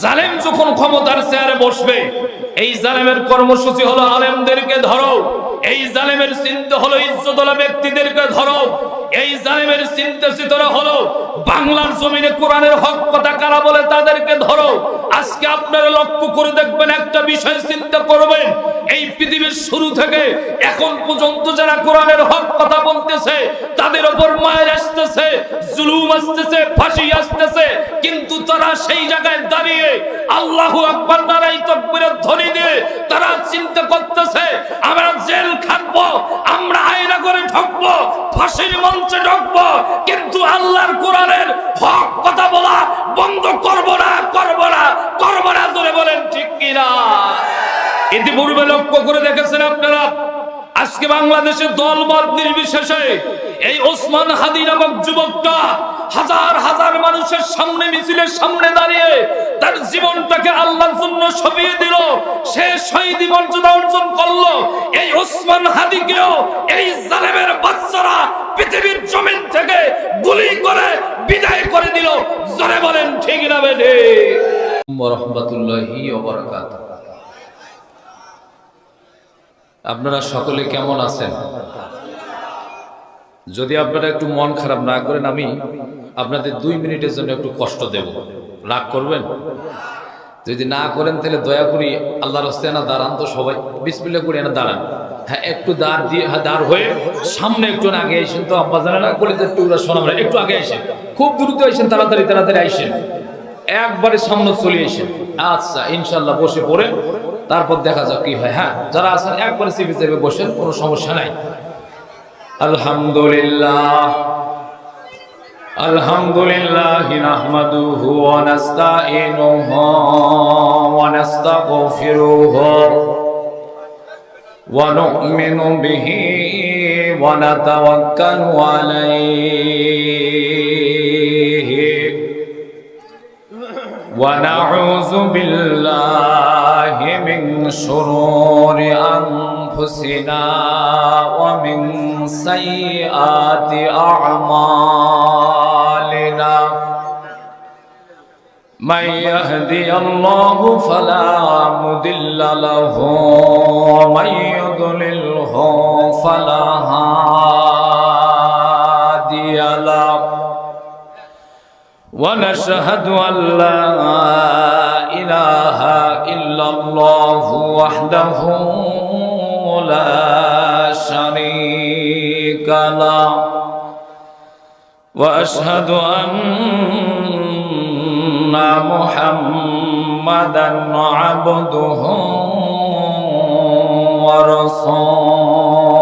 জালেম যখন ক্ষমতার চেয়ারে বসবে, এই জালেমের কর্মসূচি হলো আলেমদেরকে ধরো, এই জালেমের চিন্তা হলো ইজ্জতওয়ালা ব্যক্তিদেরকে ধরো, এই জালেমের চিন্তা চেতনা হলো বাংলার জমিনে কোরআনের হক কথা কারা বলে তাদেরকে ধরো। আজকে আপনারা লক্ষ্য করে দেখবেন, একটা বিষয় চিন্তা করবেন, এই পৃথিবীর শুরু থেকে এখন পর্যন্ত যারা কোরআনের হক কথা বলতেছে তাদের উপর মায়ের আসতেছে, জুলুম আসতেছে, ফাঁসি আসতেছে, কিন্তু তারা সেই জায়গায় দাঁড়িয়ে আল্লাহু আকবার নারায়ে তাকবীরের ধ্বনি দিয়ে তারা চিন্তা করতেছে আমরা জেল খাটবো, আমরা আয়না করে ঢুকবো, ফাঁসির মঞ্চে ঢুকবো, কিন্তু আল্লাহর কোরআনের হক কথা বলা বন্ধ করব না, করব না, করব না। জোরে বলেন ঠিক কিনা? ইতিপূর্বে লক্ষ্য করে দেখেছেন আপনারা, আজকে বাংলাদেশের দলমত নির্বিশেষে এই ওসমান হাদি নামক যুবকটা হাজার হাজার মানুষের সামনে, মিছিলের সামনে দাঁড়িয়ে তার জীবনটাকে আল্লাহর জন্য সঁপিয়ে দিল, সে শহীদি মর্যাদা অর্জন করলো। এই ওসমান হাদিকেও এই জালেমের বাচ্চারা পৃথিবীর জমিন থেকে গুলি করে বিদায় করে দিল। জোরে বলেন ঠিক না বেঠে? ওয়া রাহমাতুল্লাহি ওয়া বারাকাতুহু। আপনারা সকলে কেমন আছেন? যদি আপনারা একটু মন খারাপ না করেন, আমি আপনাদের 2 মিনিটের জন্য একটু কষ্ট দেব, রাগ করবেন? যদি না করেন তাহলে দয়া করি আল্লাহর রাস্তায় না দাঁড়ান তো, সবাই বিসমিল্লাহ করে না দাঁড়ান। হ্যাঁ, একটু দাঁড় দিয়ে দাঁড় হয়ে সামনে একটু আগে আইসেন তো, আব্বা জানে না কলিজার টুকরা শোনাবেন, একটু আগে আইসেন, খুব দ্রুত আইসেন, তাড়াতাড়ি তাড়াতাড়ি আইসেন, একবারে সামনে চলে এসেন। আচ্ছা, ইনশাল্লাহ বসে পড়েন, তারপর দেখা যাক কি হয়। হ্যাঁ, যারা আছেন একবারে চেপে চেপে বসেন, কোনো সমস্যা নাই। আলহামদুলিল্লাহ আলহামদুলিল্লাহ নাহমাদুহু ওয়া নাস্তাঈনুহু ওয়া নাস্তাগফিরুহু ওয়া নু'মিনু বিহি ওয়া নাতাওয়াক্কালু আলাইহি ওয়া নাউযু বিল্লাহি মিন শুরুরি আনফুসিনা ওয়া মিন সাইয়্যাতি আ'মালিনা। মান ইয়াহদিয়াল্লাহু ফালা মুদিল্লা লাহু ওয়া মান ইউদ্লিলহু ফালা হাদিয়া লাহু। ونشهد أن لا إله إلا الله وحده لا شريك له وأشهد أن محمدا عبده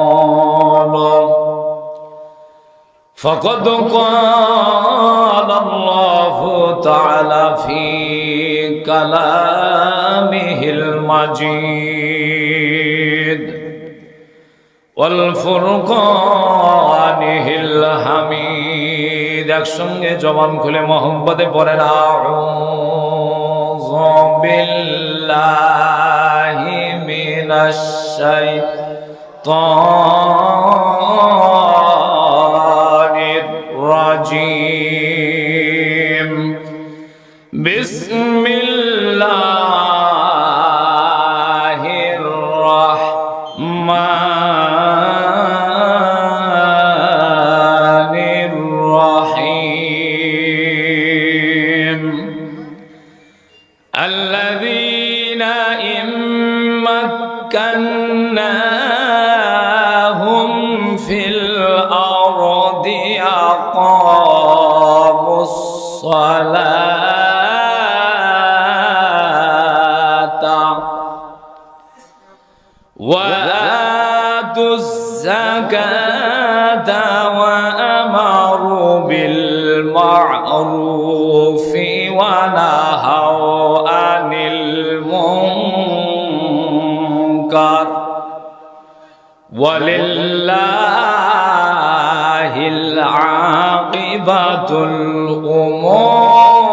ورسوله فقد قال الله تعالى في كلامه المجيد والفرقانه الحميد। একসঙ্গে জবান খুলে মোহাম্মদে পড়েন, আউযু বিল্লাহি মিনাশ শাইতানির রাজিম। বিসমিল্লাহির রাহমানির রাহিম। আল্লাযীনা ইম্মাক্কান্নাহুম ফিল আরদি আকামুস সালাতা ওয়া আতুজ যাকাতা ওয়া আমারু বিল মা'রুফি ওয়া নাহাউ আনিল মুনকার ওয়ালিল্লাহিল আকিবাতুল উমুর।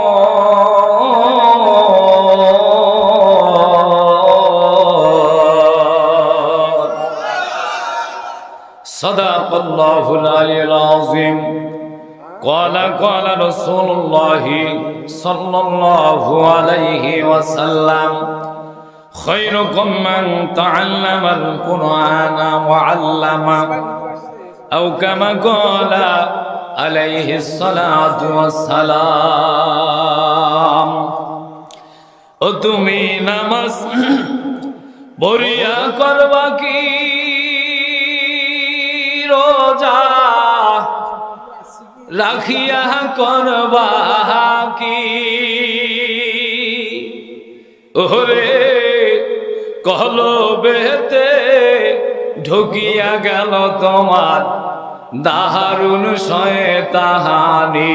সাদাকাল্লাহুল আলিয়্যুল আযীম। قال رسول الله সাল্লাল্লাহু আলাইহি ওয়াসাল্লাম খায়রুকুম মান তাআল্লামাল কুরআনা ওয়া আল্লামা আও কামা ক্বালা আলাইহিস সালাতু ওয়াস সালাম। ও তুমি নামাজ পড়িয়া করবা কি রোজা রাখিয়া করবা কি? ওরে কলবেতে ঢুকিয়া গেল তোমার দারুণ শয়তানি।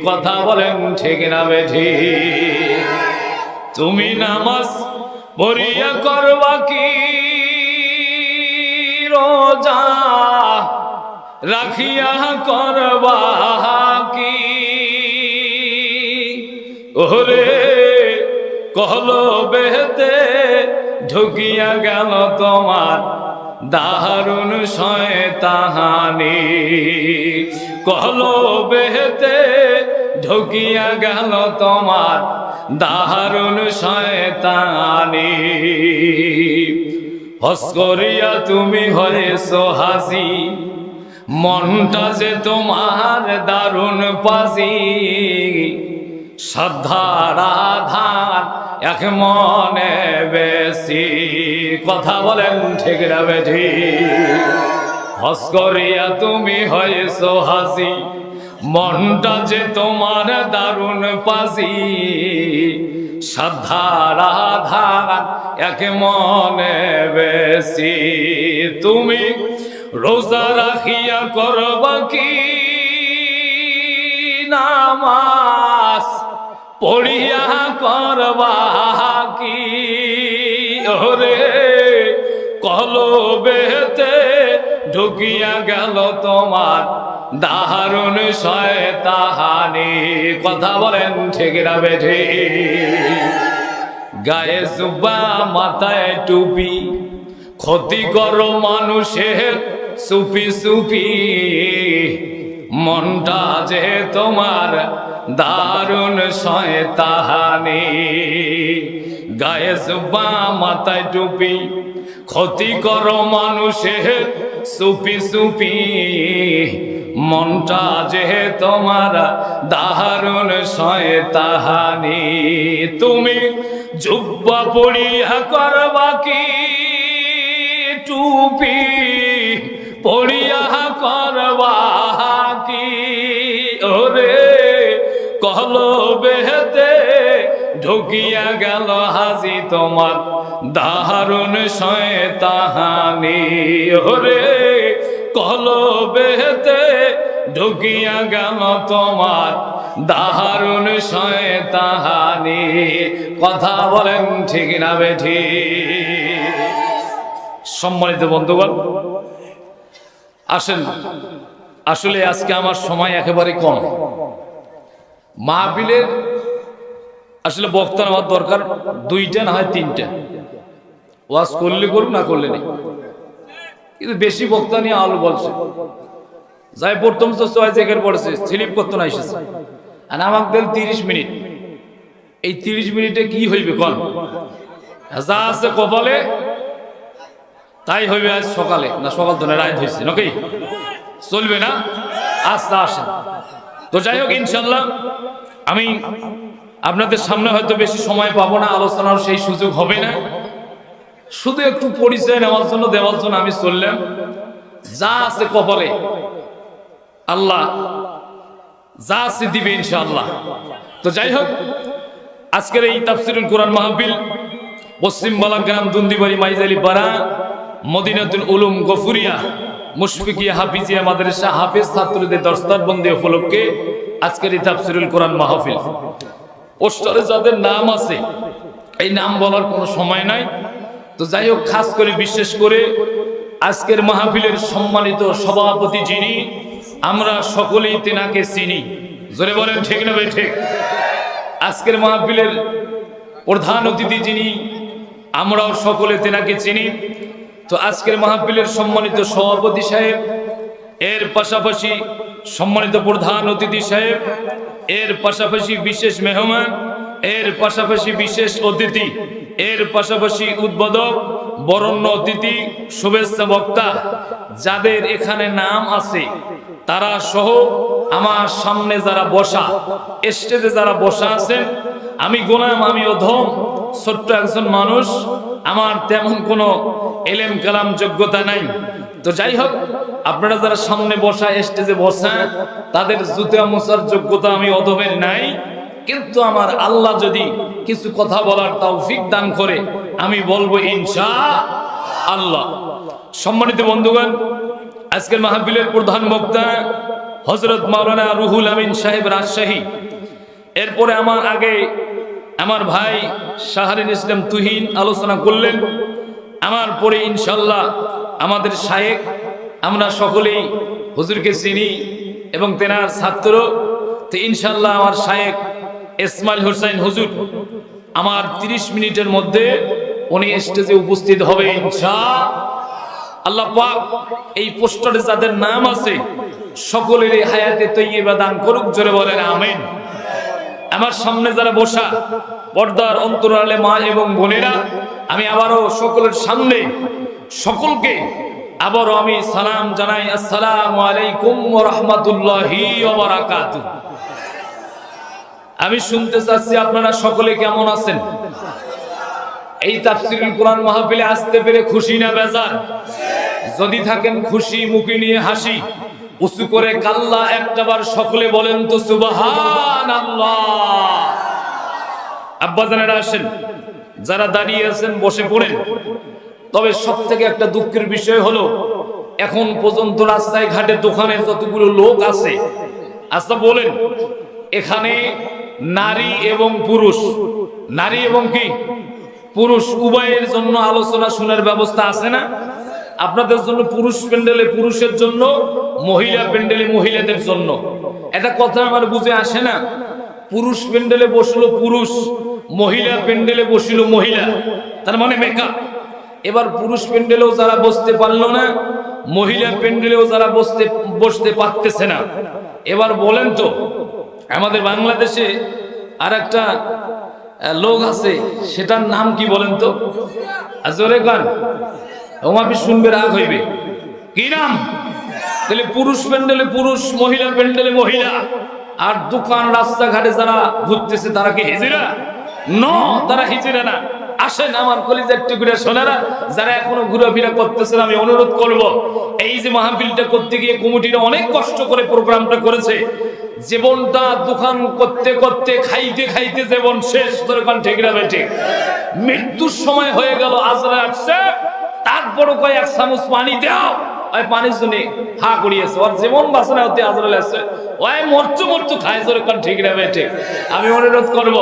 কথা বলেন ঠিক না বেঠিক? তুমি নামাজ পড়িয়া করবা কি রোজা রাখিয়া করবা কি? ওরে কলবেতে ঢুকিয়া গেল তোমার দারুণ শয়তানি। কলবেতে ঢুকিয়া গেল তোমার দারুণ শয়তানি। হস করিয়া তুমি হয়েছো হাসি, মনটা যে তোমার দারুণ পাজি। শ্রদ্ধার আধার এক মনে বেশি। কথা বলেন ঠিক না বেঠিক? হস করিয়া তুমি হয়েছো হাসি, মনটা যে তোমার দারুণ পাজি। শ্রদ্ধার আধার এক মনে বেশি। তুমি রোজা রাখিয়া করবা কি নামাজ পড়িয়া করবা কি? ওরে কলবেতে ঢুকিয়া গেল তোমার দারুণ শয়তানি। কথা বলেন ঠিক না বেঠিক? গায়ে জুব্বা মাথায় টুপি, ক্ষতি করো মানুষের সুপি সুপি। মনটা যে তোমার দারুণ শয়তানি। গায়ে জুব্বা মাথায় টুপি, ক্ষতি করো মানুষের সুপি সুপি। মনটা যে তোমার দারুণ শয়তানি। তুমি জুব্বা পড়িয়া করবা কি টুপি পড়িয়া করবা কি? ওরে কলবেতে ঢুকিয়া গেল হাজি তোমার দারুণ শয়তানি। ওরে কলবেতে ঢুকিয়া গেল তোমার দারুণ শয়তানি। কথা বলেন ঠিক না বেঠিক? সম্মানিত বন্ধুগণ, আসেন, আসলে আজকে আমার সময় একেবারে কম। মাহফিলের আসলে বক্তা নেওয়ার দরকার দুইটা না হয় তিনটা। ওয়াজ করলে করুন, না করলে নেই। কিন্তু বেশি বক্তা নিয়ে আলো বলছে, যাই প্রথম তো ছয় জায়গায় পড়েছে, স্লিপ করতে না এসেছে। আর আমাকে দেন 30 মিনিট। এই 30 মিনিটে কি হইবে কন? যা আছে কপালে তাই হইবে আজ সকালে, না সকাল ধরে রাত হয়েছে নাকি? চলবে না? আচ্ছা আসেন। তো যাই হোক, ইনশাল্লাহ আমি আপনাদের সামনে হয়তো বেশি সময় পাবো না, আলোচনার সেই সুযোগ হবে না। শুধু একটু পরিচয় নেওয়ার জন্য দেওয়ার জন্য আমি চললাম। যা আছে কপালে আল্লাহ যা আছে দিবে ইনশাআল্লাহ। তো যাই হোক, আজকের এই তাফসীরুল কোরআন মাহফিল পশ্চিম বালাগ্রাম দুন্দিবাড়ি মাইজালি পাড়া মদিনাতুল উলুম গফুরিয়া মুশফিকিয়া হাফিজিয়া মাদ্রাসা হাফেজ ছাত্রদের দরস্তারবন্দি উপলক্ষে আজকের এই তাফসীরুল কোরআন মাহফিল। পোস্টারে যাদের নাম আছে এই নাম বলার কোনো সময় নাই। তো যাই হোক, খাস করে বিশেষ করে আজকের মাহফিলের সম্মানিত সভাপতি যিনি, আমরা সকলেই তেনাকে চিনি। জোরে বলেন ঠিক না ভাই? ঠিক। আজকের মাহফিলের প্রধান অতিথি যিনি, আমরাও সকলে তেনাকে চিনি। তো আজকের মাহফিলের সম্মানিত সভাপতি সাহেব, এর পাশাপাশি সম্মানিত প্রধান অতিথি সাহেব, এর পাশাপাশি বিশেষ মেহমান, এর পাশাপাশি বিশেষ অতিথি, এর পাশাপাশি উদ্বোধক, বরণ্য অতিথি, শুভেচ্ছা বক্তা, যাদের এখানে নাম আছে তারা সহ আমার সামনে যারা বসা, স্টেজে যারা বসা আছেন, আমি গোলাম, আমি অধম, ছোট্ট একজন মানুষ, আমার তেমন কোনো এলেম কালাম যোগ্যতা নাই। তো যাই হোক, আপনারা যারা সামনে বসা, স্টেজে বসা, তাদের জুতা মোছার যোগ্যতা আমি অধমের নাই, কিন্তু আমার আল্লাহ যদি কিছু কথা বলার তৌফিক দান করে আমি বলবো ইনশাআল্লাহ। সম্মানিত বন্ধুগণ, আজকের মাহফিলের প্রধান বক্তা হযরত মাওলানা রুহুল আমিন সাহেব রাজশাহী। এরপরে আমার আগে আমার ভাই শাহরিন ইসলাম তুহিন আলোচনা করলেন। আমার পরে ইনশাআল্লাহ আমাদের শায়েখ, আমরা সকলেই হুজুরকে চিনি এবং তেনার ছাত্র, তো ইনশাআল্লাহ আমার শায়েখ ইসমাইল হোসেন হুজুর আমার 30 মিনিটের মধ্যে উনি স্টেজে উপস্থিত হবে ইনশাআল্লাহ পাক। এই পোস্টারে যাদের নাম আছে সকলের হায়াতে তৈয়বা দান করুক, জোরে বলেন আমিন। আমার সামনে যারা বসা পর্দার অন্তরালে মা এবং বোনেরা, আমি আবারও সকলের সামনে সকলকে আবারও আমি সালাম জানাই, আসসালামু আলাইকুম ওয়া রাহমাতুল্লাহি ওয়া বারাকাতুহু। আমি শুনতে চাচ্ছি আপনারা সকলে কেমন আছেন? এই তাফসীরুল কোরআন মাহফিলে আসতে পেরে খুশি না বেজার? যদি থাকেন খুশি, মুখে নিয়ে হাসি, উঁচু করে কাল্লা একটাবার সকলে বলেন তো সুবহানাল্লাহ। আব্বাজানেরা আসেন, যারা দাঁড়িয়ে আছেন বসে পড়েন। তবে সবথেকে একটা দুঃখের বিষয় হলো এখন পর্যন্ত রাস্তায় ঘাটে দোকানে যতগুলো লোক আছে, আচ্ছা বলেন এখানে নারী এবং পুরুষ, নারী এবং কি পুরুষ উভয়ের জন্য আলোচনা শোনার ব্যবস্থা আছে না? আপনাদের জন্য পুরুষ প্যান্ডেলে পুরুষের জন্য, মহিলা প্যান্ডেলে মহিলাদের জন্য। এটা কথা আমার বুঝে আসে না। পুরুষ প্যান্ডেলে বসলো পুরুষ, মহিলা প্যান্ডেলে বসিল মহিলা, তার মানে মেকআপ। এবার পুরুষ প্যান্ডেলেও যারা বসতে পারলো না, মহিলা প্যান্ডেলেও যারা বসতে পারতেছে না, এবার বলেন তো আমাদের বাংলাদেশে আর একটা লোক আছে, সেটার নাম কি বলেন তো? জোরে গান আপনি শুনবে, রাগ হইবে। কি নাম? তাহলে পুরুষ প্যান্ডেলে পুরুষ, মহিলা প্যান্ডেলে মহিলা। আর দোকান রাস্তাঘাটে যারা ঘুরতেছে তারা কি হিজড়া? নো, তারা হিজড়া না। আসেন আমার কলিজার টুকরা সোনারা, যারা এখনো ঘোরাফেরা করতেছেন, আমি অনুরোধ করব, এই যে মাহফিলটা করতে গিয়ে কমিটিরা অনেক কষ্ট করে প্রোগ্রামটা করেছে। জীবনটা দোকান করতে করতে, খাইতে খাইতে জীবন শেষ, দোকান ঠিক না বেঠিক? মৃত্যুর সময় হয়ে গেল, আজরা আসছে, তারপরও কয় এক চামচ পানি দাও, ওই পানির জন্য হা করিয়েছে, ওর জীবন বাঁচানো হতে আজরাল আসছে, ওই মরচু খায়, দোকান ঠিক না বেঠিক? আমি অনুরোধ করব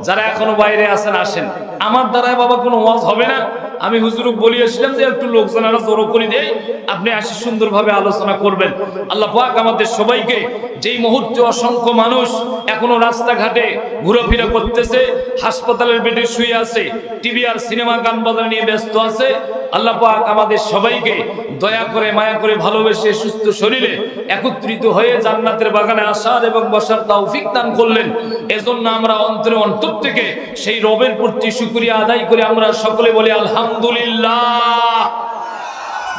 যারা এখনো বাইরে আছেন আসেন। আমার দ্বারা বাবা কোনো ওয়াজ হবে না, আমি হুজুরক বলিয়েছিলাম যে একটু লোকজনেরা জড়ো করে দেয়, আপনি আসি সুন্দরভাবে আলোচনা করবেন। আল্লাহ পাক আমাদের সবাইকে, যেই মুহূর্তে অসংখ্য মানুষ এখনো রাস্তাঘাটে ঘোরাফেরা করতেছে, হাসপাতালের বেডে শুয়ে আছে, টিভি আর সিনেমা গান বাজনা নিয়ে ব্যস্ত আছে, আল্লাহ পাক আমাদের সবাইকে দয়া করে, মায়া করে, ভালোবেসে সুস্থ শরীরে একত্রিত হয়ে জান্নাতের বাগানে আসার এবং বসার তৌফিক দান করলেন। এজন্য আমরা অন্তরে অন্তর থেকে সেই রবের প্রতি শুকরিয়া আদায় করে আমরা সকলে বলি আলহামদুলিল্লাহ।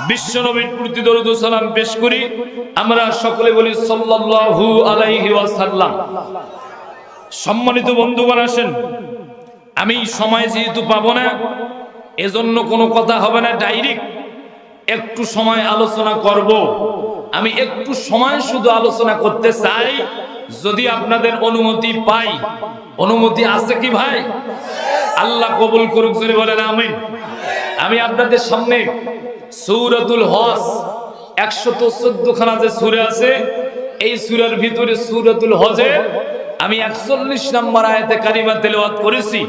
বিশ্ব নবীর প্রতি দরুদ ও সালাম পেশ করি, আমরা সকলে বলি সাল্লাল্লাহু আলাইহি ওয়াসাল্লাম। সম্মানিত বন্ধুগণ আসেন, আমি সময় যেহেতু পাবো না, এজন্য কোনো কথা হবে না, ডাইরেক্ট একটু সময় আলোচনা করব। আমি একটু সময় শুধু আলোচনা করতে চাই, যদি আপনাদের অনুমতি পাই। অনুমতি আছে কি ভাই? আল্লাহ কবুল করুক, জোরে বলেন আমিন। আমি আপনাদের সামনে সূরাতুল হজ 114 খানা যে সূরা আছে, এই সূরার ভিতরে সূরাতুল হজের আমি 41 নম্বর আয়াতে কারিমা তেলাওয়াত করেছি।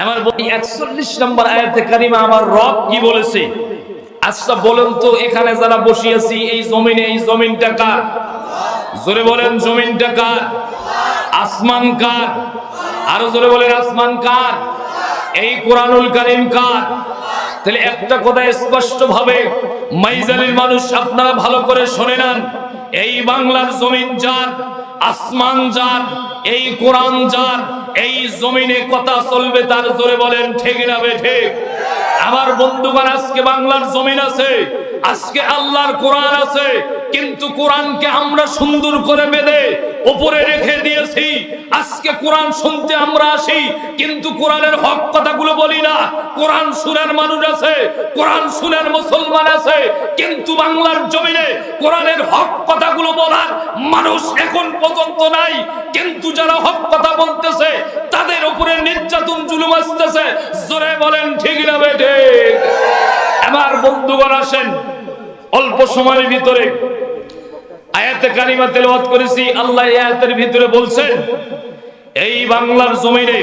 আমার 41 নম্বর আয়াতে কারিমা আমার রব কি বলেছে? আচ্ছা বলেন তো, এখানে যারা বসে আছি এই জমিনে, এই জমিনটা কার? জোরে বলেন, জমিনটা কার? আসমান কার? আরো জোরে বলেন, আসমান কার? এই কোরআনুল কারীম কার? তাহলে একটা কথা স্পষ্ট ভাবে মাইজানের মানুষ আপনারা ভালো করে শুনে নেন, এই বাংলার জমিন যার, আসমান যার, এই কোরআন যার, এই জমিনে কথা চলবে তার। জোরে বলেন ঠিক না বেঠিক? আমার বন্ধুগণ, আজকে বাংলার জমিন আছে, আজকে আল্লাহর কোরআন আছে, কিন্তু কোরআনকে আমরা সুন্দর করে বেঁধে উপরে রেখে দিয়েছি। আজকে কোরআন শুনতে আমরা আসি, কিন্তু কোরআনের হক কথাগুলো বলি না। কোরআন শুনার মানুষ আছে, কোরআন শুনার মুসলমান আছে, কিন্তু বাংলার জমিনে কোরআনের হক কথাগুলো বলার মানুষ এখন পর্যন্ত নাই। কিন্তু যারা হক কথা বলতেছে তাদের উপরে নির্যাতন জুলুম আসতেছে। জোরে বলেন ঠিক না বেঠিক? আমার বন্ধুগণ, আসেন অল্প সময়ের ভিতরে আয়াতে কারিমা তেলাওয়াত করেছি। আল্লাহ এই আয়াতের ভিতরে বলছেন, এই বাংলার জমিনে,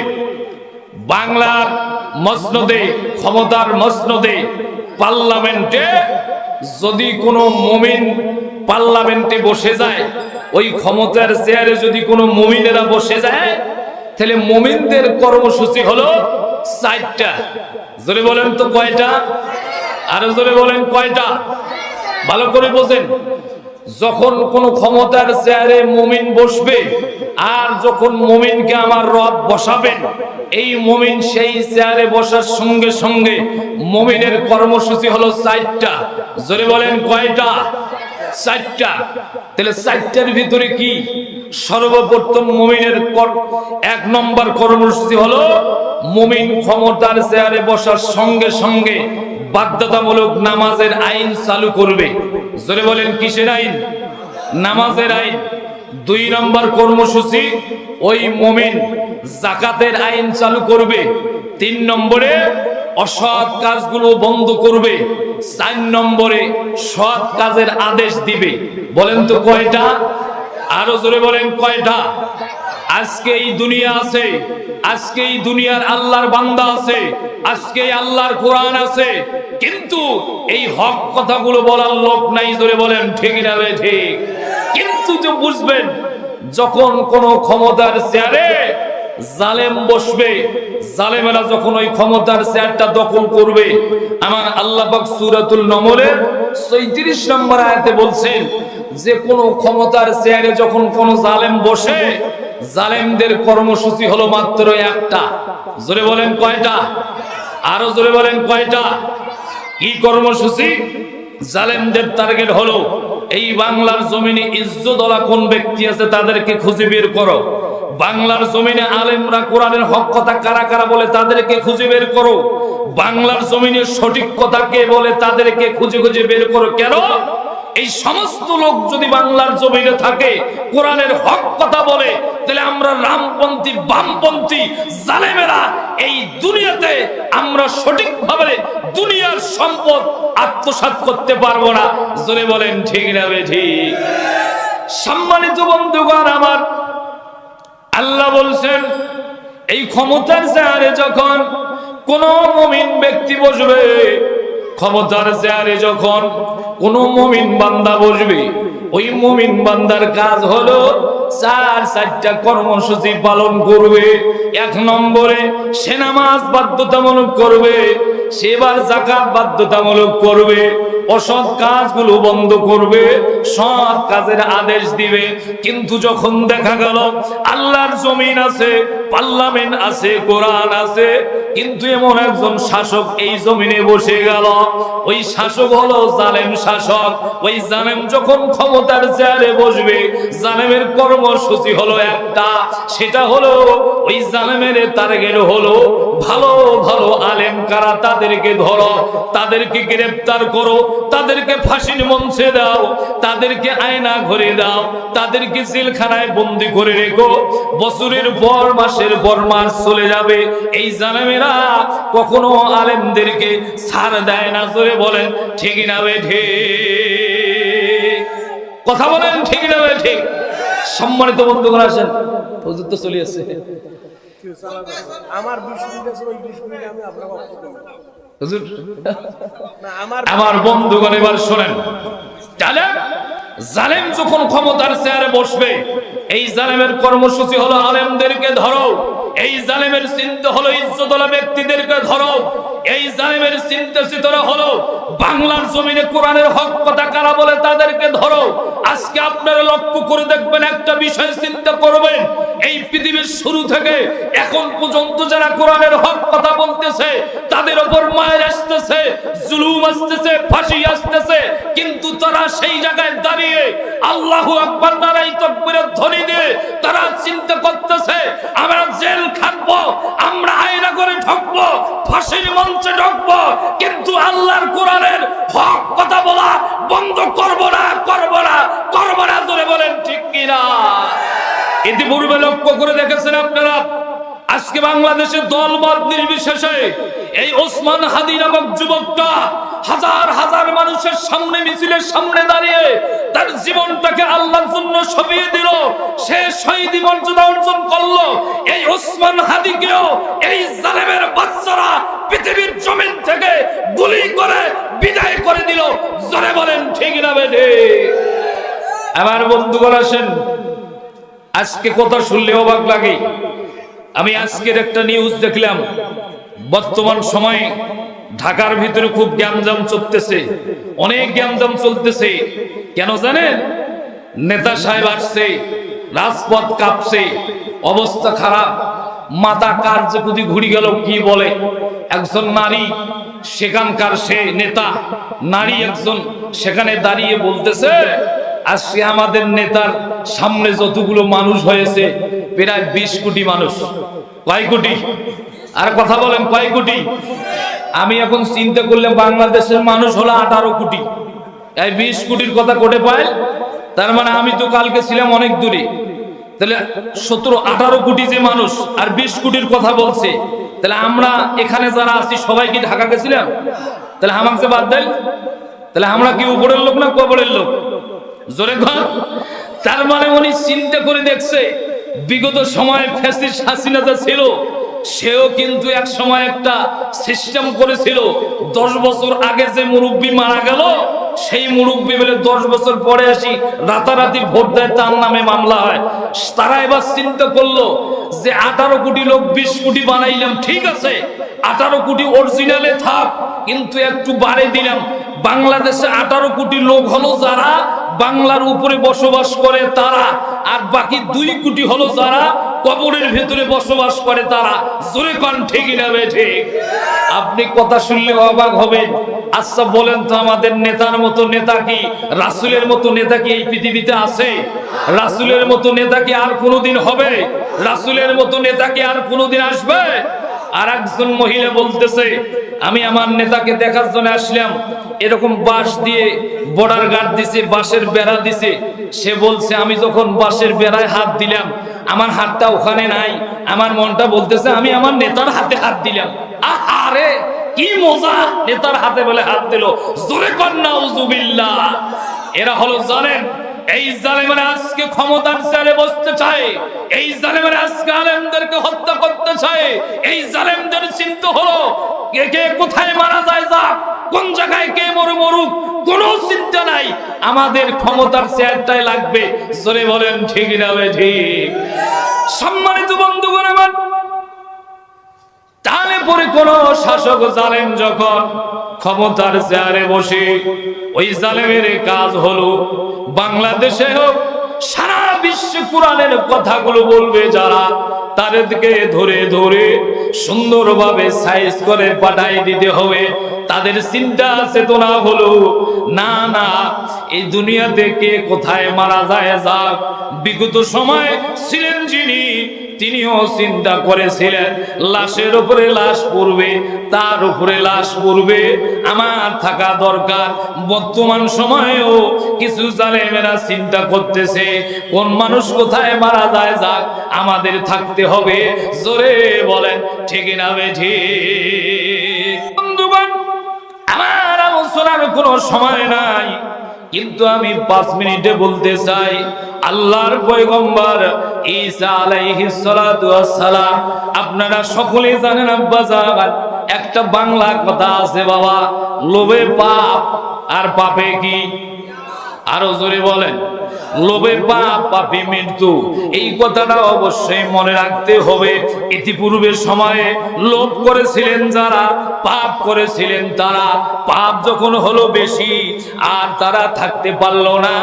বাংলার মসনদে, ক্ষমতার মসনদে, পার্লামেন্টে যদি কোনো মুমিন পার্লামেন্টে বসে যায়, ওই ক্ষমতার চেয়ারে যদি কোনো মুমিনেরা বসে যায়, তাহলে মুমিনদের কর্মসূচি হলো 4টা। জোরে বলেন তো কয়টা? আরো জোরে বলেন কয়টা? ভালো করে বোঝেন। যখন কোন ক্ষমতার চেয়ারে মুমিন বসবে, আর যখন মুমিনকে আমার রব বসাবেন, এই মুমিন সেই চেয়ারে বসার সঙ্গে সঙ্গে মুমিনের কর্মসূচি হলো 4টা। জোরে বলেন কয়টা? 4টা। তাহলে 4টার ভিতরে কি? সর্বপ্রথম মুমিনের 1 নম্বর কর্মসূচি হলো, মুমিন ক্ষমতার চেয়ারে বসার সঙ্গে সঙ্গে বাধ্যতামূলক নামাজের আইন চালু করবে। জোরে বলেন কিসের আইন? নামাজের আইন। 2 নম্বর কর্মসূচি, ওই মুমিন যাকাতের আইন চালু করবে। 3 নম্বরে অসৎ কাজগুলো বন্ধ করবে। 4 নম্বরে সৎ কাজের আদেশ দিবে। বলেন তো কয়টা? আরো জোরে বলেন কয়টা? আজকে এই দুনিয়া আছে, আজকে এই দুনিয়ার আল্লাহর বান্দা আছে, আজকে আল্লাহর কোরআন আছে, কিন্তু এই হক কথাগুলো বলার লোক নাই। জোরে বলেন ঠিক না বেঠিক? কিন্তু যে বুঝবেন, যখন কোন ক্ষমতার চেয়ারে জালেম বসবে, জালেমেরা যখন ওই ক্ষমতার চেয়ারটা দখল করবে, আমার আল্লাহ পাক সূরাতুল নমলের ৩৬ নম্বর আয়াতে বলছেন যে কোন ক্ষমতার চেয়ারে যখন কোন জালেম বসে, জালেমদের কর্মসূচি হলো মাত্র 1টা। জোরে বলেন কয়টা? আরো জোরে বলেন কয়টা? কি কর্মসূচি? জালেমদের টার্গেট হলো, এই বাংলার জমিনে ইজ্জতওয়ালা কোন ব্যক্তি আছে তাদেরকে খুঁজে বের করো। বাংলার জমিনে আলেমরা কোরআনের হক কথা কারা কারা বলে তাদেরকে খুঁজে বের করো। বাংলার জমিনে সঠিক কথা কে বলে তাদেরকে খুঁজে খুঁজে বের করো। কেন? এই সমস্ত লোক যদি বাংলার জমিনে থাকে, কোরআনের হক কথা বলে, তাহলে আমরা রামপন্থী, বামপন্থী জালেমেরা এই দুনিয়াতে আমরা সঠিকভাবে দুনিয়ার সম্পদ আত্মসাৎ করতে পারবো না। জোরে বলেন ঠিক না বেঠিক? সম্মানিত বন্ধুগণ আমার, আল্লাহ বলছেন, এই ক্ষমতার চেয়ারে যখন কোন মুমিন ব্যক্তি বসবে, ক্ষমতার চেয়ারে যখন কোন মুমিন বান্দা বসবে, ওই মুমিন বান্দার কাজ হলো 4টা কর্মসূচি পালন করবে। 1 নম্বরে সে নামাজ বাধ্যতামূলক করবে, সেবার যাকাত বাধ্যতামূলক করবে, অসৎ কাজগুলো বন্ধ করবে, সৎ কাজের আদেশ দিবে। কিন্তু যখন দেখা গেল আল্লাহর জমিন আছে, পার্লামেন্ট আছে, কোরআন আছে, কিন্তু এমন একজন শাসক এই জমিনে বসে গেল, ওই শাসক হলো জালেম শাসক। ওই জালেম যখন ক্ষমতার চেয়ারে বসবে, জালেমের কর্মসূচি হলো 1টা, সেটা হলো ওই জালেমের টার্গেট হলো ভালো ভালো আলেম কারা তাদেরকে ধরো, তাদেরকে গ্রেফতার করো, তাদেরকে ফাঁসির মঞ্চে দাও, তাদেরকে আয়না ঘরে দাও, তাদেরকে জেলখানায় বন্দি করে রেখো। বছরের পর মাসের পর মাস চলে যাবে, এই জালেমেরা কখনো আলেমদেরকে ছাড় দেয় না। জোরে বলেন ঠিক না বেঠিক? কথা বলেন ঠিক না বেঠিক? সম্মানিত বন্ধুগণ আসেন, হুজুর তো চলে আসছে। আমার 20 মিনিট আছে, ওই 20 মিনিট আমি আপনার বক্তব্য দেব। হুজুর না, আমার বন্ধুগণ এবার শুনেন, জালেম যখন ক্ষমতার চেয়ারে বসবে, এই জালেমের কর্মসূচি হলো আলেমদেরকে ধরো, এই জালেমের চিন্তা হলো ইজ্জতওয়ালা ব্যক্তিদেরকে ধরো, এই জালেমের চিন্তা চেতনা হলো বাংলার জমিনে কোরআনের হক কথা কারা বলে তাদেরকে ধরো। আজকে আপনারা লক্ষ্য করে দেখবেন, একটা বিষয় চিন্তা করবেন, এই পৃথিবীর শুরু থেকে এখন পর্যন্ত যারা কোরআনের হক কথা বলতেছে তাদের উপর মায়ের আসতেছে, জুলুম আসতেছে, ফাঁসি আসতেছে, কিন্তু তারা সেই জায়গায় দাঁড়িয়ে আল্লাহু আকবার নারায়ে তাকবীরের ধ্বনি দিয়ে তারা চিন্তা করতেছে আমরা জেল খাটবো, আমরা আয়না করে ঢুকবো, ফাঁসির মঞ্চে ঢুকবো, কিন্তু আল্লাহর কোরআনের হক কথা বলা বন্ধ করবো না, করবো না, করবো না। জোরে বলেন ঠিক কিনা? ইতিপূর্বে লক্ষ্য করে দেখেছেন আপনারা, আজকে বাংলাদেশের দলমত নির্বিশেষে এই ওসমান হাদি নামক যুবকটা হাজার হাজার মানুষের সামনে, মিছিলের সামনে দাঁড়িয়ে তার জীবনটাকে আল্লাহর জন্য সঁপিয়ে দিল, সে শহীদি মর্যাদা অর্জন করলো। এই ওসমান হাদিকেও এই জালেমের বাচ্চারা পৃথিবীর জমিন থেকে গুলি করে বিদায় করে দিল। জোরে বলেন ঠিক না বেঠে? আমার বন্ধুগণ আসেন, আজকে কথা শুনলে অবাক লাগে। আমি আজকের একটা নিউজ দেখলাম, বর্তমান সময়ে ঢাকার ভিতরে খুব গ্যামজাম চলতেছে, অনেক গ্যামজাম চলতেছে। কেন জানেন? নেতা সাহেব আসছে, রাজপথ কাঁপছে, অবস্থা খারাপ, মাথা কার যে কুদি ঘুরি গেল কি বলে। একজন নারী সেখানকার, সে নেতা নারী একজন সেখানে দাঁড়িয়ে বলতেছে, আজকে আমাদের নেতার সামনে যতগুলো মানুষ হয়েছে প্রায় 20 কোটি মানুষ। কয় কোটি? আর কথা বলেন, কয় কোটি? আমি এখন চিন্তা করলাম বাংলাদেশের মানুষ হলো 18 কোটি, এই 20 কোটির কথা কোটে পায়। তার মানে আমি তো কালকে ছিলাম অনেক দূরে, তাহলে 17-18 কোটি যে মানুষ আর 20 কোটির কথা বলছে, তাহলে আমরা এখানে যারা আছি সবাই কি ঢাকা গেছিলাম? তাহলে আমাকে বাদ দেন, তাহলে আমরা কি উপরের লোক না কবরের লোক? জোরে ঘর। তার মানে উনি চিন্তা করে দেখছে, বিগত সময় ফ্যাসিস্ট হাসিনা যা ছিল, সেও কিন্তু এক সময় একটা সিস্টেম করেছিল। 10 বছর আগে যে মুরব্বী মারা গেল, সেই মুরব্বী বলে 10 বছর পরে আসি রাতারাতি ভোট দেয়, তার নামে মামলা হয়। তারা এবার চিন্তা করলো যে 18 কোটি লোক 20 কোটি বানাইলাম, ঠিক আছে 18 কোটি অরিজিনালে থাক, কিন্তু একটু বাড়ে দিলাম। বাংলাদেশে 18 কোটি লোক হলো যারা বাংলার উপরে বসবাস করে তারা, আর বাকি 2 কোটি হলো যারা কবরের ভেতরে বসবাস করে তারা। জোরে কান ঠিক না বেঠে? আপনি কথা শুনলে অবাক হবেন। আচ্ছা বলেন তো, আমাদের নেতার মতো নেতা কি, রাসূলের মতো নেতা কি এই পৃথিবীতে আছে? রাসূলের মতো নেতা কি আর কোনোদিন হবে? রাসূলের মতো নেতা কি আর কোনোদিন আসবে? আর একজন মহিলা বলতেছে, আমি আমার নেতাকে দেখার জন্য আসলাম, এরকম বাঁশ দিয়ে বর্ডার গার্ড দিছে, বাঁশের বেড়া দিছে। সে বলছে আমি যখন বাঁশের বেড়ায় হাত দিলাম, আমার হাতটা ওখানে নাই, আমার মনটা বলতেছে আমি আমার নেতার হাতে হাত দিলাম। আরে কি মজা, নেতার হাতে বলে হাত দিল। জোরে কর নাউজুবিল্লাহ। এরা হলো জানেন, এই জালেমেরা আজকে ক্ষমতার চেয়ারে বসতে চায়, এই জালেমেরা আজকে আলেমদেরকে হত্যা করতে চায়। এই জালেমদের চিন্তা হলো কে কে কোথায় মারা যায়, যাক, কোন জায়গায় কে মরুক, কোনো চিন্তা নাই, আমাদের ক্ষমতার চেয়ারটাই লাগবে। জোরে বলেন ঠিক না ঠিক? সম্মানিত বন্ধুগণ আমার, তাহলে পরে কোন শাসক জালেম যখন ক্ষমতার চেয়ারে বসে, ওই জালেমের কাজ হলো বাংলাদেশে হোক সারা বিশ্বে কোরআনের কথাগুলো বলবে যারা, তাদেরকে ধরে ধরে সুন্দরভাবে সাইজ করে পাঠাই দিতে হবে। তাদের চিন্তা চেতনা হলো না না, এই দুনিয়াতে কে কোথায় মারা যায় যাক। বিগত সময় ছিলেন যিনি, তিনিও চিন্তা করেছিলেন লাশের উপরে লাশ পড়বে, তার উপরে লাশ পড়বে, আমার থাকা দরকার। বর্তমান সময়েও কিছু জালেমেরা চিন্তা করতেছে কোন মানুষ কোথায় মারা যায় যাক, আমাদের থাকতে হবে। জোরে বলেন ঠিক না ঠিক? বন্ধুগণ, আমার আলোচনার কোনো সময় নাই, কিন্তু আমি 5 মিনিটে বলতে চাই, আল্লাহর পয়গম্বর ঈসা আলাইহিস সালাতু ওয়াস সালাম, আপনারা সকলেই জানেন আব্বাজান, একটা বাংলা কথা আছে বাবা, লোভে পাপ আর পাপে কি? আরো জোরে বলেন। লোভে পাপ, পাপে মৃত্যু, এই কথাটা অবশ্যই মনে রাখতে হবে। ইতিপূর্বে সময়ে লোভ করেছিলেন যারা, পাপ করেছিলেন তারা, পাপ যখন হলো বেশি আর তারা থাকতে পারলো না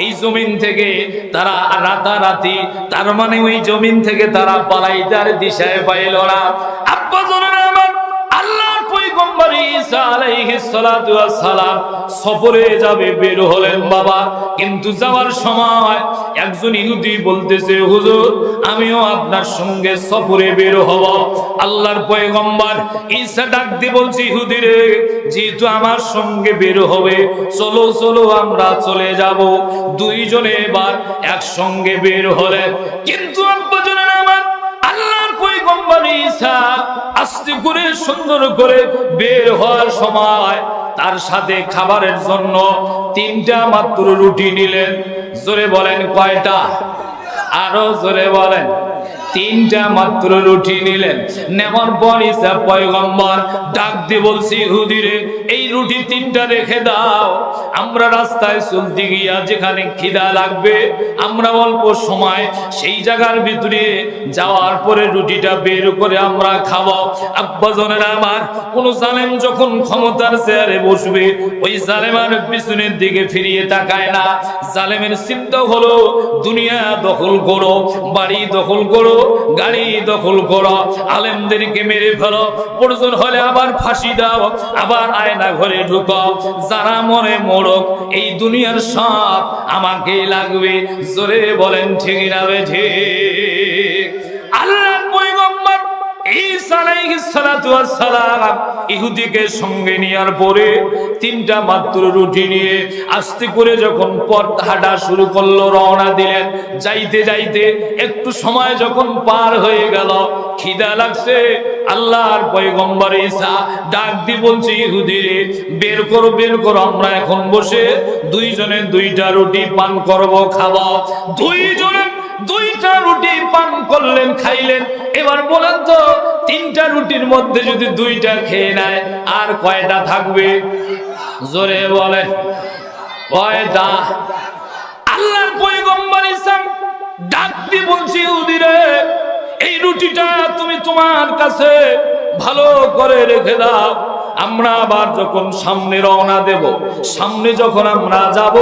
এই জমিন থেকে, তারা রাতারাতি, তার মানে ওই জমিন থেকে তারা পালাইতার দিশায় পাইল না। আব্বা জানেন আমার, আল্লাহর পয়গম্বর ঈসা আলাইহিস সালাতু ওয়াস সালাম সফরে যাবে, বের হলেন বাবা। কিন্তু যাওয়ার সময় একজন ইহুদি বলতেছে, হুজুর আমিও আপনার সঙ্গে সফরে বের হব। আল্লাহর পয়গম্বর ঈসা ডাক দিয়ে বলছে, ইহুদি রে, যেহেতু আমার সঙ্গে বের হবে, চলো চলো আমরা চলে যাব। দুইজনে এবার একসঙ্গে বের হলেন। কিন্তু আব্বা জানেন আমার, আল্লাহর পয়গম্বর ঈসা আস্তে করে সুন্দর করে বের হওয়ার সময় তার সাথে খাবারের জন্য 3টা মাত্র রুটি নিলেন। জোরে বলেন কয়টা? আরো জোরে বলেন। 3টা মাত্র রুটি নিলেন। নেওয়ার পর ঈসা পয়গম্বর ডাক দিয়ে বলছে, ইহুদি রে, এই রুটি 3টা রেখে দাও। আমরা রাস্তায় চলতে গিয়া যেখানে খিদা লাগবে, আমরা অল্প সময় সেই জায়গার ভিতরে যাওয়ার পরে রুটিটা বের করে আমরা খাবো। আব্বা জানেরা আমার, কোন জালেম যখন ক্ষমতার চেয়ারে বসবে, ওই জালেমের পিছনের দিকে ফিরিয়ে তাকায় না। জালেমের চিন্তা হলো দুনিয়া দখল করো, বাড়ি দখল করো, গাড়ি দখল করো, আলেমদেরকে মেরে ফেলো, প্রয়োজন হলে আবার ফাঁসি দাও, আবার আয়না ঘরে ঢুকো, যারা মরে মরক, এই দুনিয়ার সব আমাকেই লাগবে। জোরে বলেন ঠিক না ঠিক? আল্লাহর পয়গম্বর ঈসা আলাইহিস সালাতু ওয়াস সালাম ইহুদিকে সঙ্গে নেওয়ার পরে 3টা মাত্র রুটি নিয়ে আস্তে করে যখন পথ হাঁটা শুরু করলো, রওনা দিলেন। যাইতে যাইতে একটু সময় যখন পার হয়ে গেল, খিদা লাগছে। আল্লাহর পয়গম্বর ঈসা ডাক দিয়ে বলছে, ইহুদি রে, বের করো বের করো, আমরা এখন বসে দুইজনে 2টা রুটি পান করব, খাবো। দুইজনে 2টা রুটি পান করলেন, খাইলেন। এবার বলেন তো, 3টা রুটির মধ্যে যদি 2টা খেয়ে নেয়, আর কয়টা থাকবে? জোরে বলেন কয়টা? আল্লাহর পয়গম্বর ঈসা ডাক দিয়ে বলছে, ইহুদি রে, এই রুটিটা তুমি তোমার কাছে ভালো করে রেখে দাও। আমরা আবার যখন সামনে রওনা দেব, সামনে যখন আমরা যাব,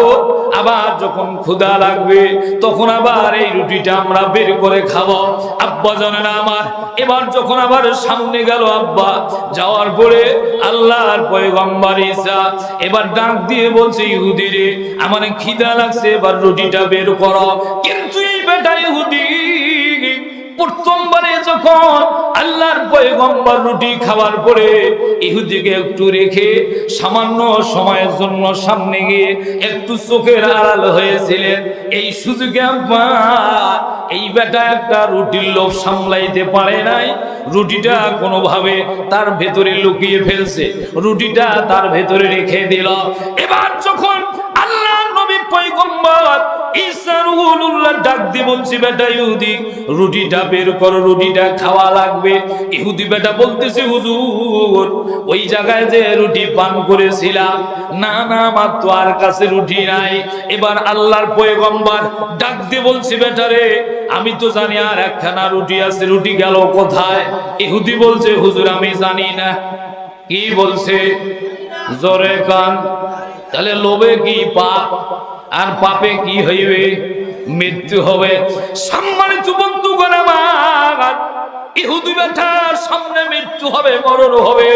আবার যখন ক্ষুধা লাগবে, তখন আবার এই রুটিটা আমরা বের করে খাবো। আব্বা জানেন আমার, এবার যখন আবার সামনে গেল আব্বা, যাওয়ার পরে আল্লাহর পয়গম্বর ঈসা এবার ডাক দিয়ে বলছে, ইহুদি রে, আমার খিদা লাগছে, এবার রুটিটা বের করো। কিন্তু এই বেটা ইহুদি প্রথমবারে যখন আল্লাহর পয়গম্বর রুটি খাওয়ার পরে ইহুদিকে একটু রেখে সামান্য সময়ের জন্য সামনে গিয়ে একটু চোখের আড়াল হয়েছিলেন, এই সুযোগে আব্বা এই বেটা একটা রুটির লোভ সামলাইতে পারে নাই, রুটিটা কোনোভাবে তার ভেতরে লুকিয়ে ফেলছে, রুটিটা তার ভেতরে রেখে দিল। এবার যখন আল্লাহর নবী পয়গম্বর ঈসা রুহুল্লাহ ডাক দিয়ে বলছে, বেটা ইহুদি, রুটিটা বের করো, রুটিটা খাওয়া লাগবে। ইহুদি বেটা বলতেছে, হুজুর ওই জায়গায় যে রুটি পান করেছিলাম, না না, আমার তো আর কাছে রুটি নাই। এবার আল্লাহর পয়গম্বর ডাক দিয়ে বলছে, বেটা রে, আমি তো জানি আর একখানা রুটি আছে, রুটি গেল কোথায়? ইহুদি বলছে, হুজুর আমি জানি না। কি বলছে? জোরে কান। তাহলে লোভে কি পাপ, আর পাপে কি হইবে? মৃত্যু হবে। সম্মানিত বন্ধুগণ আমার, ইহুদি বেটার সামনে মৃত্যু হবে, মরণ হবে।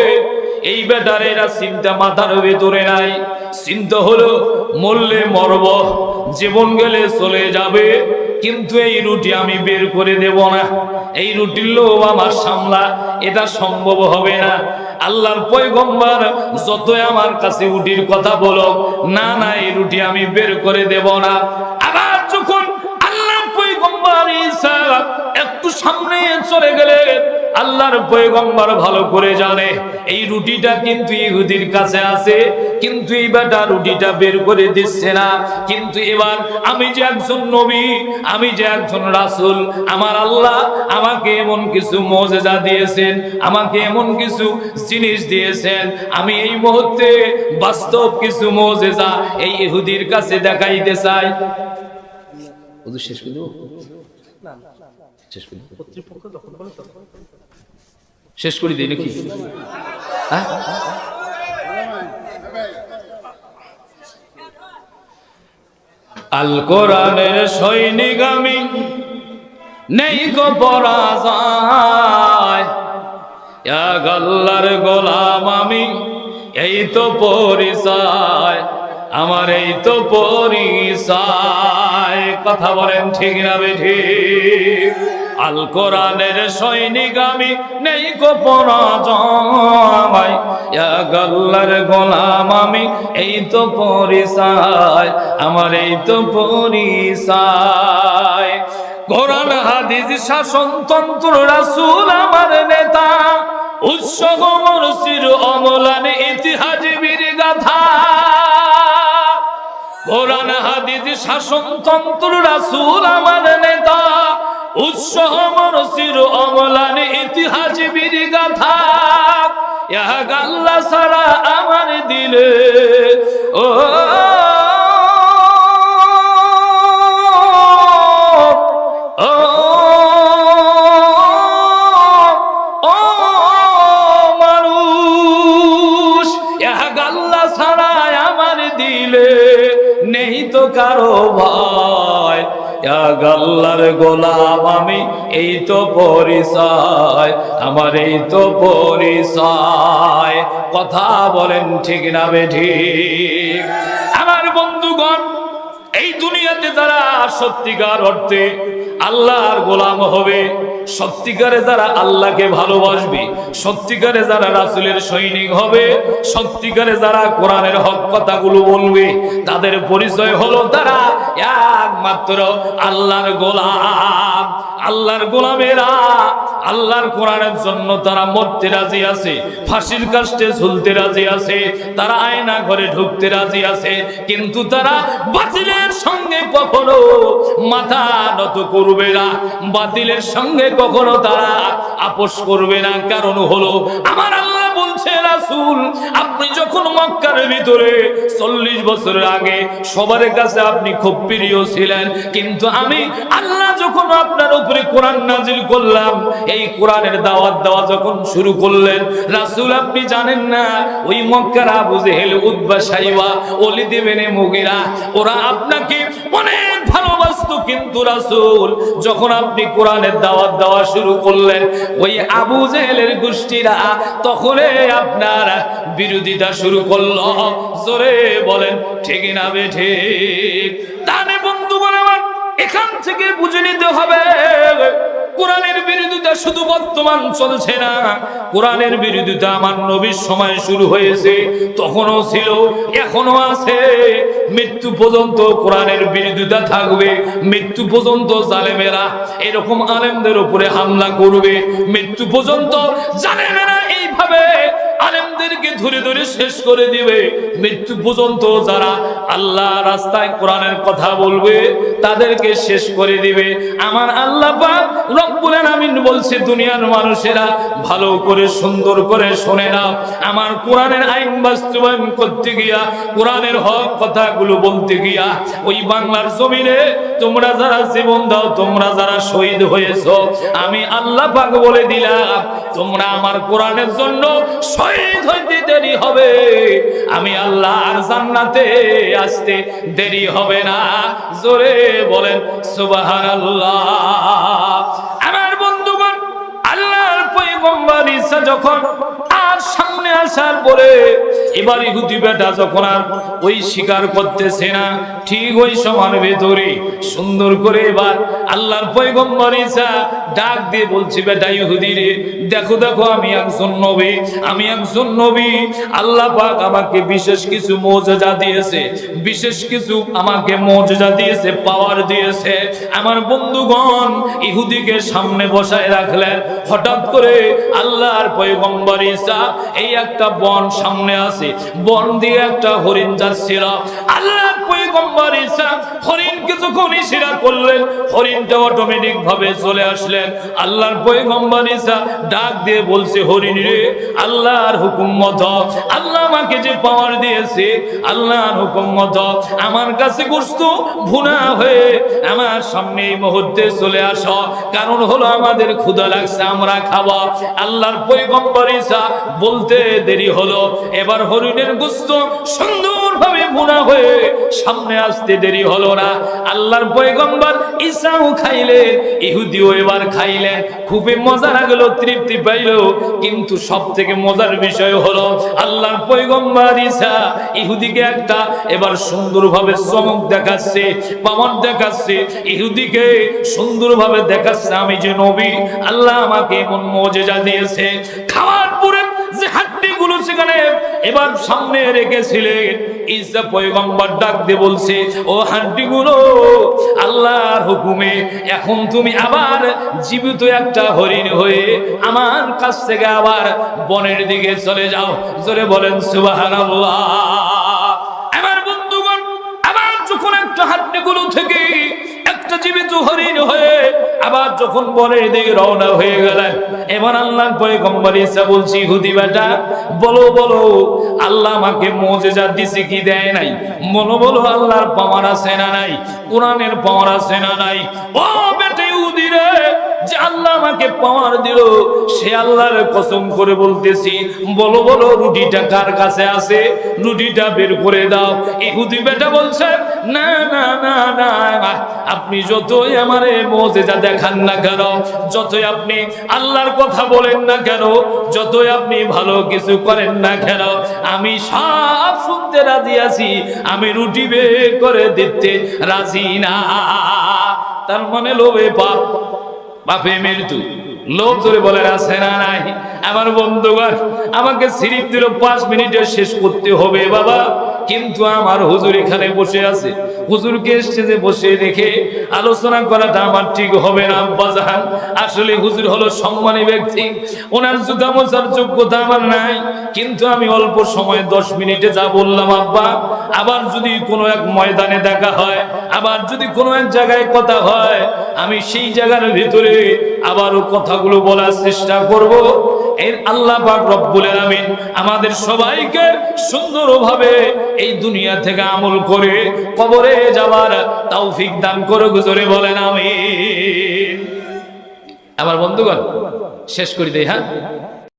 এই বেটার এরা চিন্তা মাথার ভেতরে নাই। চিন্তা হলো মরলে মরব, জীবন গেলে চলে যাবে, কিন্তু এই রুটি আমি বের করে দেব না, এই রুটির লোভ আমার সামলা, এটা সম্ভব হবে না। আল্লাহর পয়গম্বর যতই আমার কাছে রুটির কথা বলো, না না, এই রুটি আমি বের করে দেব না। আবার যখন আল্লাহর পয়গম্বর ঈসা একটু সামনে চলে গেলেন, আল্লাহর পয়গম্বর ভালো করে জানে এই রুটিটা কিন্তু ইহুদির কাছে আছে, কিন্তু এই বেটা রুটিটা বের করে দিচ্ছে না। কিন্তু এবার আমি যে একজন নবী, আমি যে একজন রাসূল, আমার আল্লাহ আমাকে এমন কিছু মুজিজা দিয়েছেন, আমাকে এমন কিছু জিনিস দিয়েছেন, আমি এই মুহূর্তে বাস্তব কিছু মুজিজা এই ইহুদির কাছে দেখাইতে চাই। ওদের শেষ করে দেব, শেষ করে দেব, শেষ করে দিই নাকি? হ্যাঁ, আল কোরআনের সৈনিক আমি, নেই গো পরাজয়, এক আল্লাহর গোলাম আমি, এই তো পরিচয় আমার, এই তো পরিচয়। কথা বলেন ঠিক না বেঠিক? আল কোরআনের সৈনিক আমি, নেই গো পরাজয়, এক আল্লাহর গোলাম আমি, এই তো পরিচয় আমার, এই তো পরিচয়। কোরআন হাদিস শাসনতন্ত্র রাসূল আমার নেতা, উৎসব মরসির অমলান ইতিহাস বীর গাথা। কোরআন হাদিস শাসনতন্ত্র রাসূল আমার নেতা, উৎসব মরসির অমলান ইতিহাস বীর গাথা। এক আল্লাহ ছাড়া আমার দিলে ও কারো ভয়, এক আল্লাহর গোলাম আমি, এই তো পরিচয় আমার, এই তো পরিচয়। কথা বলেন ঠিক না বেঠিক? আমার বন্ধুগণ, এই দুনিয়াতে যারা সত্যিকার অর্থে আল্লাহর গোলাম হবে, সত্যিকারে যারা আল্লাহকে ভালোবাসবে, সত্যিকারে যারা রাসূলের সৈনিক হবে, সত্যিকারে যারা কোরআনের হক কথাগুলো বলবে, তাদের পরিচয় হলো তারা একমাত্র আল্লাহর গোলাম। আল্লাহর গোলামেরা আল্লাহর কোরআনের জন্য তারা মরতে রাজি আছে, ফাঁসির কাস্টে ঝুলতে রাজি আছে, তারা আয়না ঘরে ঢুকতে রাজি আছে, কিন্তু তারা বাতিলের সঙ্গে কখনো মাথা নত করবে না, বাতিলের সঙ্গে কখনো তারা আপোষ করবে না। কারণ হলো আমার আল্লাহ বলছে, রাসূল আপনি যখন মক্কার ভিতরে 40 বছরের আগে সবার কাছে আপনি খুব প্রিয় ছিলেন, কিন্তু আমি আল্লাহ যখন আপনার উপরে কোরআন নাজিল করলাম, এই কোরআনের দাওয়াত দেওয়া যখন শুরু করলেন, রাসূল আপনি জানেন না ওই মক্কার আবু জেহেল, উতবা, সাইবা, ওলীদ ইবনে মুগীরা ওরা আপনাকে অনেক ভালোবাসতো, কিন্তু রাসূল যখন আপনি কোরআনের দাওয়াত দেওয়া শুরু করলেন, ওই আবু জেহেলের গোষ্ঠীরা তখনই আপনার বিরোধিতা শুরু করলো। জোরে বলেন ঠিক না বেঠিক? তাহলে বন্ধুগণ আমার এখান থেকে বুঝে নিতে হবে, কোরআনের বিরোধিতা শুধু বর্তমান চলছে না, কোরআনের বিরোধিতা আমার নবীর সময় শুরু হয়েছে, তখনও ছিল, এখনো আছে, মৃত্যু পর্যন্ত কোরআনের বিরোধিতা থাকবে। মৃত্যু পর্যন্ত জালেমেরা এরকম আলেমদের উপরে হামলা করবে, মৃত্যু পর্যন্ত জালেমেরা এইভাবে আলেমদেরকে ধরে ধরে শেষ করে দিবে, মৃত্যু পর্যন্ত যারা আল্লাহ রাস্তায় কোরআনের কথা বলবে তাদেরকে শেষ করে দিবে। আমার আল্লাহ পাক রব্বুল আলামিন বলছে, দুনিয়ার মানুষেরা ভালো করে সুন্দর করে শুনে নাও, আমার কোরআনের আইন বাস্তবায়ন করতে গিয়া, কোরআনের হক কথাগুলো বলতে গিয়া, ওই বাংলার জমিনে তোমরা যারা জীবন দাও, তোমরা যারা শহীদ হয়েছো, আমি আল্লাহ পাক বলে দিলাম তোমরা আমার কোরআনের জন্য শহীদ হইতে দেরি হবে, আমি আল্লাহ আর জান্নাতে আসতে দেরি হবে না। জোরে বলেন সুবহানাল্লাহ। আমার বন্ধুগণ, আল্লাহর পয়গম্বর ঈসা যখন আর সামনে আসার পরে এবার ইহুদি বেটা যখন আর ওই শিকার করতেছে না, ঠিক ওই সমান ভেতরে সুন্দর করে এবার আল্লাহর পয়গম্বর ঈসা ডাক দিয়ে বলছি, বেটা ইহুদি রে, দেখো দেখো আমি একজন নবী, আমি একজন নবী। আল্লাহ পাক আমাকে বিশেষ কিছু মুজিজা দিয়েছে, বিশেষ কিছু আমাকে মুজিজা দিয়েছে, পাওয়ার দিয়েছে। আমার বন্ধুগণ ইহুদিকে সামনে বসায় রাখলেন। হঠাৎ করে আল্লাহর পয়গম্বর ঈসা এই একটা বন সামনে আছে, বন দিয়ে একটা হরিণ যাচ্ছিল। আল্লাহর পয়গম্বর ঈসা হরিণকে যখন ইশারা করলেন, হরিণটা অটোমেটিক ভাবে চলে আসলেন। আল্লাহর পয়গম্বর ঈসা ডাক দিয়ে বলছে, হরিণ রে, আল্লাহর হুকুম মতো, আল্লাহ আমাকে যে পাওয়ার দিয়েছে, আল্লাহর হুকুম মতো আমার কাছে গোশত ভুনা হয়ে আমার সামনে এই মুহূর্তে চলে আসো, কারণ হলো আমাদের ক্ষুধা লাগছে, আমরা খাবো। আল্লাহর পয়গম্বর ঈসা বলতে দেরি হলো, এবার হরিণের গোশত সুন্দরভাবে ভুনা হয়ে সামনে আসতে দেরি হলো না। আল্লাহর পয়গম্বর ঈসাও খাইলেন, ইহুদিও এবার খাইলেন। খুবই মজা লাগলো, তৃপ্তি পাইল। কিন্তু সব থেকে মজার বিষয় হলো আল্লাহর পয়গম্বর ঈসা ইহুদিকে একটা এবার সুন্দরভাবে চমক দেখাচ্ছে, পাওয়ার দেখাচ্ছে, ইহুদিকে সুন্দরভাবে দেখাচ্ছে আমি যে নবী, আল্লাহ আমাকে এমন মুজিজা দিয়েছে। খাওয়ার পরে যে হাড্ডিগুলো সেখানে এবার সামনে রেখেছিলেন, ঈসা পয়গম্বর ডাক দিয়ে বলছে, ও হাড্ডিগুলো, আল্লাহর হুকুমে এখন তুমি আবার জীবিত একটা হরিণ হয়ে আমার কাছ থেকে আবার বনের দিকে চলে যাও। জোরে বলেন সুবহানাল্লাহ। আমার বন্ধুগণ, আবার যখন একটা হাড্ডিগুলো থেকে একটা জীবিত হরিণ হয়ে আবার যখন বনের দিকে রওনা হয়ে গেলেন, এবার আল্লাহর পয়গম্বর ঈসা বলছি, ইহুদি বেটা, বলো বলো, আল্লাহ আমাকে মুজিজা দিছে কি দেয় নাই? বলো বলো, আল্লাহর পাওয়ার আছে না নাই? কোরআনের পাওয়ার আছে না নাই? ও বেটা ইহুদি রে, যে আল্লাহ আমাকে পাওয়ার দিল, সে আল্লাহর কসম করে বলতেছি, বলো বলো, রুটিটা কার কাছে আছে? রুটিটা বের করে দাও। ইহুদি বেটা বলছে, না না না না, আপনি যতই আমারে মুজিজা দেখান না কেন, যতই আপনি আল্লাহর কথা বলেন না কেন, যতই আপনি ভালো কিছু করেন না কেন, আমি সব শুনতে রাজি আছি, আমি রুটি বের করে দিতে রাজি না। তার মানে লোভে পাপ, পাপে মৃত্যু। লোভ ধরে বলে আছে না নাই? আমার বন্ধুগণ, আমাকে সিরিপ দিল 5 মিনিটে শেষ করতে হবে বাবা, কিন্তু আমার হুজুর এখানে বসে আছে, হুজুরকে স্টেজে বসে রেখে আলোচনা করাটা আমার ঠিক হবে না আব্বাজান। আসলে হুজুর হলো সম্মানী ব্যক্তি, ওনার জুতা মোছার যোগ্যতা আমার নাই, কিন্তু আমি অল্প সময় 10 মিনিটে যা বললাম আব্বা, আবার যদি কোনো এক ময়দানে দেখা হয়, আবার যদি কোনো এক জায়গায় কথা হয়, আমি সেই জায়গার ভিতরে আবারও কথাগুলো বলার চেষ্টা করব। এর আল্লাহ পাক রব্বুল আলামিন আমাদের সবাইকে সুন্দরভাবে এই দুনিয়া থেকে আমল করে কবরে যাওয়ার তৌফিক দান করুক। জোরে বলেন আমিন। আমার বন্ধুগণ, শেষ করে দেই, হ্যাঁ।